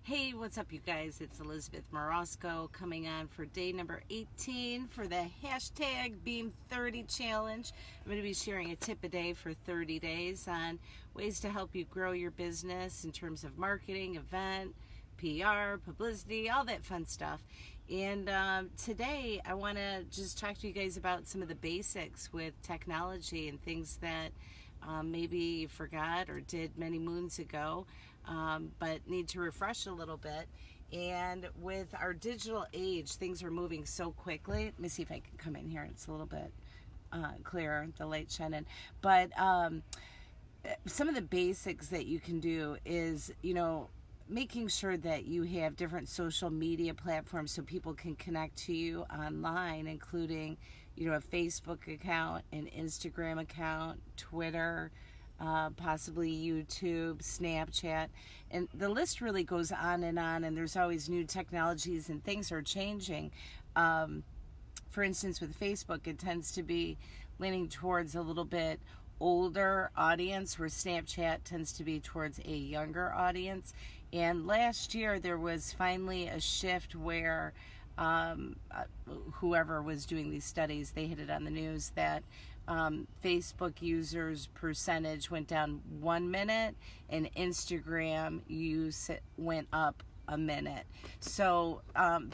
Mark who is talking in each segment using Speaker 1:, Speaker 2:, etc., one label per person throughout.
Speaker 1: Hey, what's up, you guys? It's Elizabeth Marasco coming on for day number 18 for the hashtag Beam30 challenge. I'm going to be sharing a tip a day for 30 days on ways to help you grow your business in terms of marketing, event, PR, publicity, all that fun stuff. And today I want to just talk to you guys about some of the basics with technology and things that maybe you forgot or did many moons ago, but need to refresh a little bit. And with our digital age, things are moving so quickly. Let me see if I can come in here. It's a little bit clearer, the light shining. But some of the basics that you can do is, making sure that you have different social media platforms so people can connect to you online, including, a Facebook account, an Instagram account, Twitter, possibly YouTube, Snapchat, and the list really goes on, and there's always new technologies and things are changing. For instance, with Facebook, it tends to be leaning towards a little bit older audience, where Snapchat tends to be towards a younger audience. And last year there was finally a shift where whoever was doing these studies, they hit it on the news that Facebook users percentage went down 1 minute and Instagram use went up a minute. So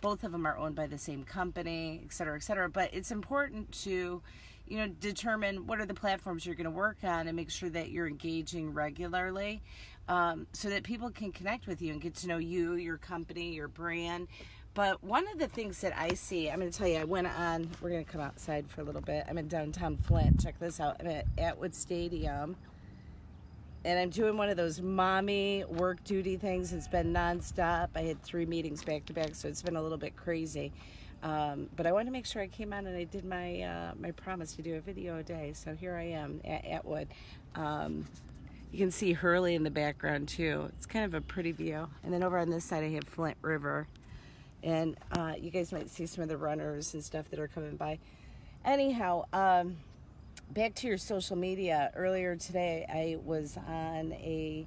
Speaker 1: both of them are owned by the same company, et cetera, et cetera. But it's important to determine what are the platforms you're going to work on and make sure that you're engaging regularly, so that people can connect with you and get to know you, your company, your brand. But one of the things that I see, I'm going to tell you, we're going to come outside for a little bit. I'm in downtown Flint. Check this out. I'm at Atwood Stadium, and I'm doing one of those mommy work duty things. It's been nonstop. I had 3 meetings back to back, so it's been a little bit crazy. But I wanted to make sure I came on and I did my promise to do a video a day. So here I am at Atwood. You can see Hurley in the background too. It's kind of a pretty view. And then over on this side I have Flint River. And you guys might see some of the runners and stuff that are coming by. Anyhow, back to your social media. Earlier today I was on a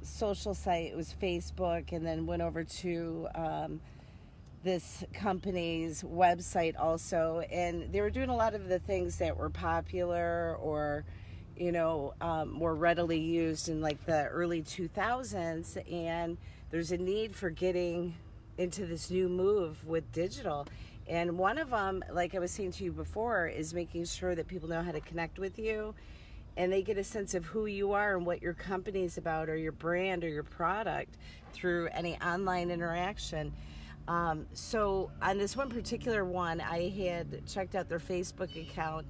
Speaker 1: social site. It was Facebook, and then went over to this company's website also, and they were doing a lot of the things that were popular or more readily used in like the early 2000s. And there's a need for getting into this new move with digital, and one of them, like I was saying to you before, is making sure that people know how to connect with you and they get a sense of who you are and what your company is about, or your brand or your product, through any online interaction. So on this one particular one, I had checked out their Facebook account,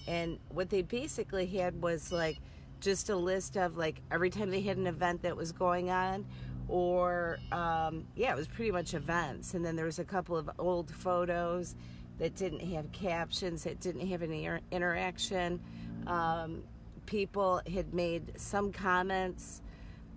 Speaker 1: and what they basically had was like just a list of like every time they had an event that was going on, or it was pretty much events. And then there was a couple of old photos that didn't have captions, that didn't have any interaction. People had made some comments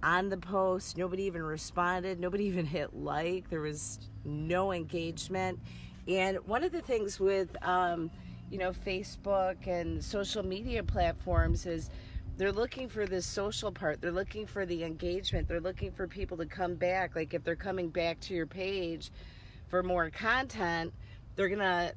Speaker 1: on the post. Nobody even responded. Nobody even hit like. There was no engagement. And one of the things with Facebook and social media platforms is they're looking for this social part. They're looking for the engagement. They're looking for people to come back. Like if they're coming back to your page for more content, they're gonna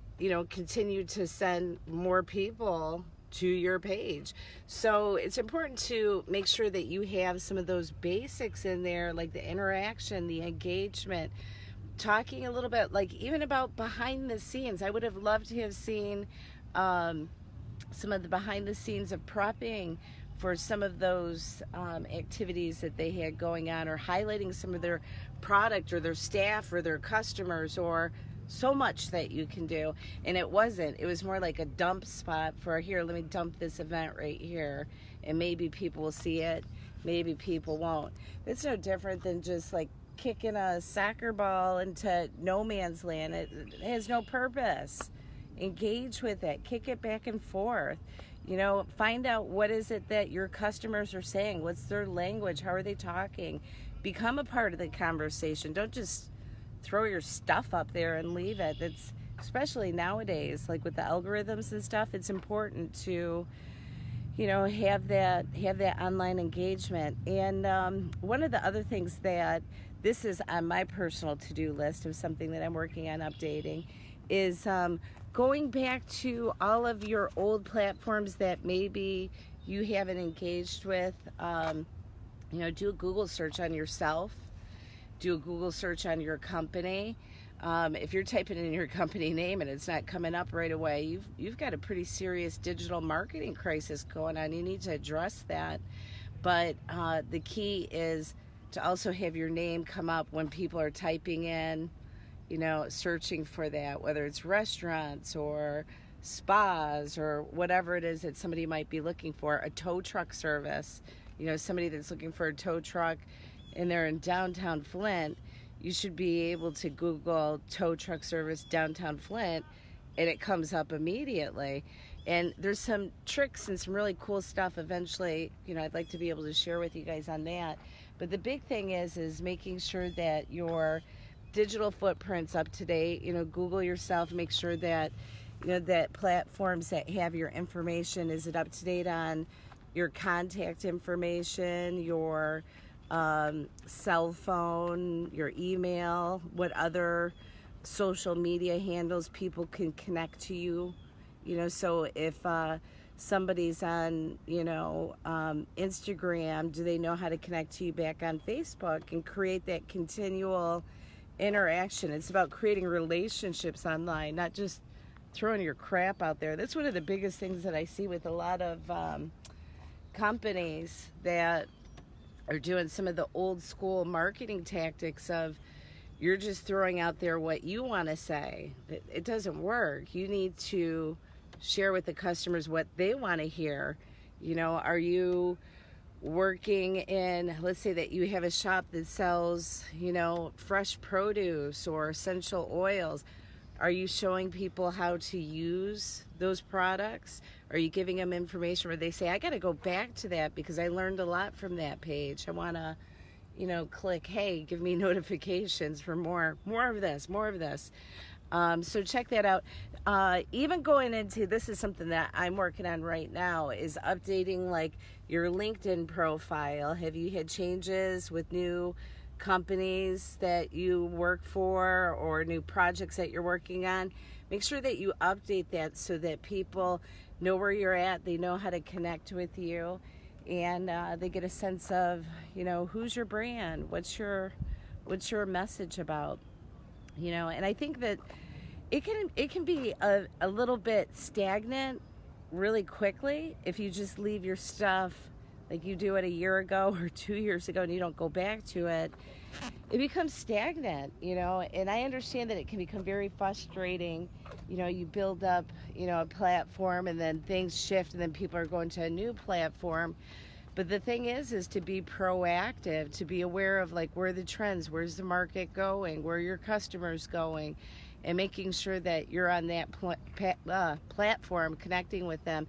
Speaker 1: continue to send more people to your page. So it's important to make sure that you have some of those basics in there, like the interaction, the engagement, talking a little bit, like even about behind the scenes. I would have loved to have seen some of the behind the scenes of prepping for some of those activities that they had going on, or highlighting some of their product or their staff or their customers, or so much that you can do. And it was more like a dump spot for, here, let me dump this event right here, and maybe people will see it, maybe people won't. It's no different than just like kicking a soccer ball into no man's land. It has no purpose. Engage with it, kick it back and forth. Find out what is it that your customers are saying, what's their language, how are they talking. Become a part of the conversation. Don't just throw your stuff up there and leave it. It's, especially nowadays, like with the algorithms and stuff, it's important to have that online engagement. And one of the other things that this is on my personal to-do list of something that I'm working on updating, is going back to all of your old platforms that maybe you haven't engaged with. You know, do a Google search on yourself, do a Google search on your company. If you're typing in your company name and it's not coming up right away, you've got a pretty serious digital marketing crisis going on. You need to address that. But the key is to also have your name come up when people are typing in, you know, searching for that, whether it's restaurants or spas or whatever it is that somebody might be looking for. A tow truck service, you know, somebody that's looking for a tow truck and they're in downtown Flint, you should be able to Google tow truck service downtown Flint and it comes up immediately. And there's some tricks and some really cool stuff eventually, you know, I'd like to be able to share with you guys on that. But the big thing is making sure that your digital footprint's up to date. You know, Google yourself, make sure that, you know, that platforms that have your information, is it up to date on your contact information, your cell phone, your email, what other social media handles people can connect to you. You know, so if somebody's on, you know, Instagram, do they know how to connect to you back on Facebook and create that continual interaction? It's about creating relationships online, not just throwing your crap out there. That's one of the biggest things that I see with a lot of companies that are doing some of the old school marketing tactics of, you're just throwing out there what you want to say. It doesn't work. You need to share with the customers what they want to hear. You know, are you working in, let's say that you have a shop that sells, you know, fresh produce or essential oils. Are you showing people how to use those products? Are you giving them information where they say, I got to go back to that because I learned a lot from that page. I want to, you know, click, hey, give me notifications for more of this, more of this. So check that out. Even going into, this is something that I'm working on right now, is updating like your LinkedIn profile. Have you had changes with new companies that you work for or new projects that you're working on? Make sure that you update that so that people know where you're at, they know how to connect with you, and they get a sense of, you know, who's your brand, what's your message about, you know. And I think that it can be a little bit stagnant really quickly if you just leave your stuff like you do it a year ago or 2 years ago and you don't go back to it. It becomes stagnant, you know. And I understand that it can become very frustrating. You know, you build up, you know, a platform and then things shift and then people are going to a new platform. But the thing is to be proactive, to be aware of like where are the trends, where's the market going, where are your customers going, and making sure that you're on that platform, connecting with them.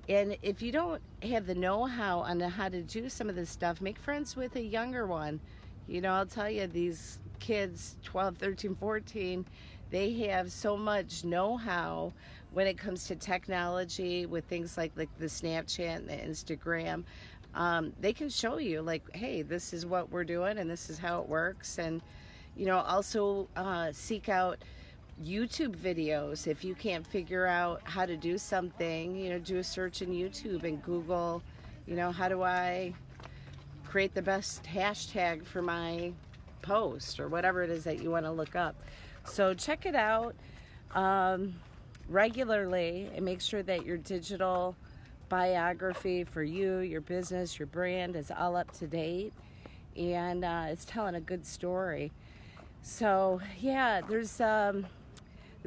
Speaker 1: And if you don't have the know-how on how to do some of this stuff, make friends with a younger one. You know, I'll tell you, these kids, 12, 13, 14, they have so much know-how when it comes to technology with things like the Snapchat and the Instagram. They can show you like, hey, this is what we're doing and this is how it works. And, you know, also seek out YouTube videos. If you can't figure out how to do something, you know, do a search in YouTube and Google, you know, how do I create the best hashtag for my post or whatever it is that you want to look up. So check it out regularly and make sure that your digital biography for you, your business, your brand is all up to date and it's telling a good story. So yeah, there's a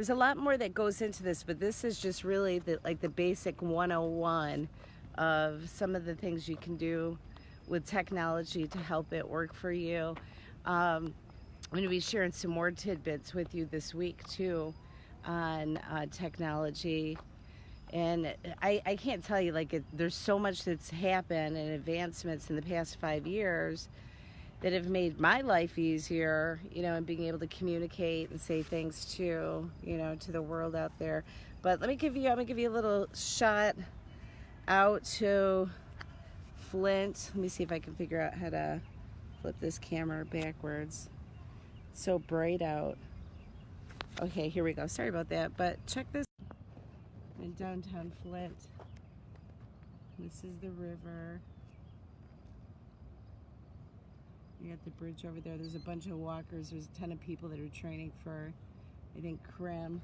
Speaker 1: lot more that goes into this, but this is just really the basic 101 of some of the things you can do with technology to help it work for you. I'm going to be sharing some more tidbits with you this week too on technology. And I can't tell you, there's so much that's happened and advancements in the past 5 years that have made my life easier, you know, and being able to communicate and say things to, you know, to the world out there. But I'm gonna give you a little shot out to Flint. Let me see if I can figure out how to flip this camera backwards. It's so bright out. Okay, here we go. Sorry about that, but check this. In downtown Flint. This is the river. You got the bridge over there. There's a bunch of walkers. There's a ton of people that are training for, I think, CREM.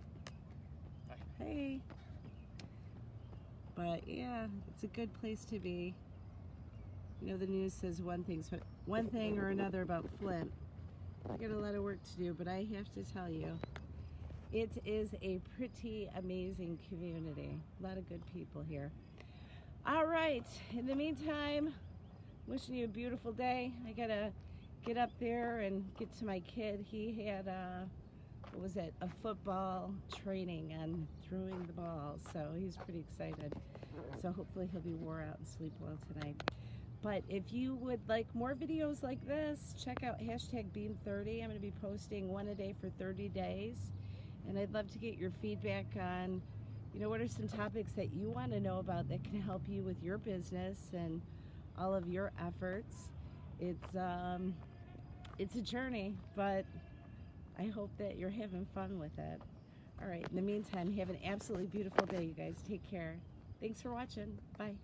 Speaker 2: Hi.
Speaker 1: Hey. But yeah, it's a good place to be. You know, the news says one thing or another about Flint. I got a lot of work to do, but I have to tell you, it is a pretty amazing community. A lot of good people here. All right, in the meantime, wishing you a beautiful day. I gotta get up there and get to my kid. He had what was it, a football training on throwing the ball, so he's pretty excited. So hopefully he'll be wore out and sleep well tonight. But if you would like more videos like this, check out #Beam30. I'm going to be posting one a day for 30 days. And I'd love to get your feedback on, you know, what are some topics that you want to know about that can help you with your business and all of your efforts. It's a journey, but I hope that you're having fun with it. All right, in the meantime, have an absolutely beautiful day, you guys. Take care. Thanks for watching. Bye.